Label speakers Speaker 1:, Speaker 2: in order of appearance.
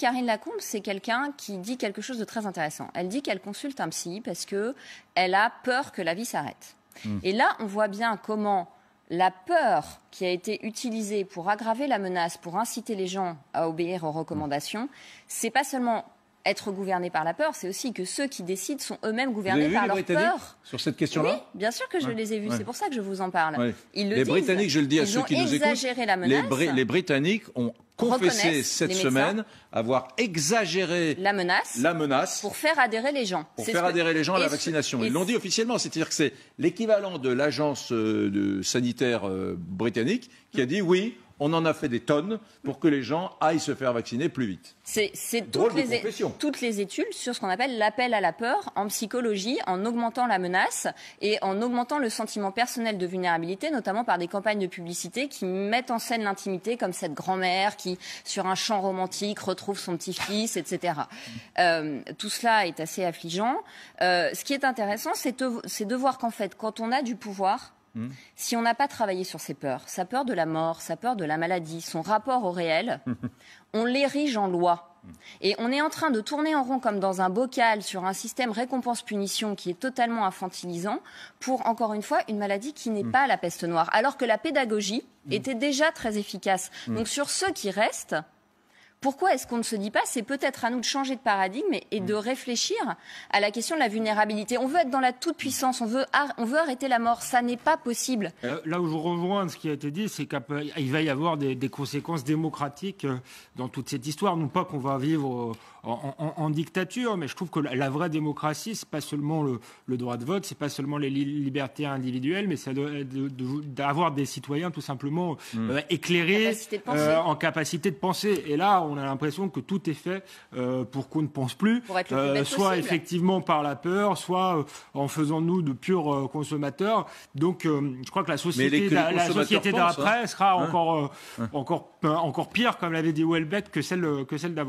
Speaker 1: Karine Lacombe, c'est quelqu'un qui dit quelque chose de très intéressant. Elle dit qu'elle consulte un psy parce qu'elle a peur que la vie s'arrête. Et là, on voit bien comment la peur qui a été utilisée pour aggraver la menace, pour inciter les gens à obéir aux recommandations, c'est pas seulement être gouverné par la peur, c'est aussi que ceux qui décident sont eux-mêmes gouvernés par leur peur.
Speaker 2: Sur cette question-là ?
Speaker 1: Oui, bien sûr que je les ai vus, c'est pour ça que je vous en parle.
Speaker 2: Ouais.
Speaker 1: Ils le
Speaker 2: les
Speaker 1: disent.
Speaker 2: Britanniques, je le dis à ceux qui nous écoutent,
Speaker 1: exagéré la menace.
Speaker 2: Les Britanniques ont confessé cette semaine avoir exagéré
Speaker 1: la menace pour faire adhérer les gens.
Speaker 2: Pour faire adhérer les gens à la vaccination. Ils l'ont dit officiellement, c'est-à-dire que c'est l'équivalent de l'agence sanitaire britannique qui a dit oui, on en a fait des tonnes pour que les gens aillent se faire vacciner plus vite.
Speaker 1: C'est toutes les études sur ce qu'on appelle l'appel à la peur en psychologie, en augmentant la menace et en augmentant le sentiment personnel de vulnérabilité, notamment par des campagnes de publicité qui mettent en scène l'intimité, comme cette grand-mère qui, sur un champ romantique, retrouve son petit-fils, etc. Tout cela est assez affligeant. Ce qui est intéressant, c'est de voir qu'en fait, quand on a du pouvoir, si on n'a pas travaillé sur ses peurs, sa peur de la mort, sa peur de la maladie, son rapport au réel, on l'érige en loi. Et on est en train de tourner en rond comme dans un bocal sur un système récompense-punition qui est totalement infantilisant pour, encore une fois, une maladie qui n'est pas la peste noire. Alors que la pédagogie était déjà très efficace. Donc sur ceux qui restent, pourquoi est-ce qu'on ne se dit pas, c'est peut-être à nous de changer de paradigme et de réfléchir à la question de la vulnérabilité. On veut être dans la toute-puissance, on veut arrêter la mort, ça n'est pas possible.
Speaker 3: Là où je rejoins ce qui a été dit, c'est qu'il va y avoir des conséquences démocratiques dans toute cette histoire. Non pas qu'on va vivre en dictature, mais je trouve que la vraie démocratie, c'est pas seulement le droit de vote, c'est pas seulement les libertés individuelles, mais c'est d'avoir des citoyens tout simplement éclairés, en capacité de penser. Et là, on a l'impression que tout est fait pour qu'on ne pense plus, soit effectivement par la peur, soit en faisant nous de purs consommateurs. Donc, je crois que la société d'après sera encore pire, comme l'avait dit Houellebecq, que celle d'avant.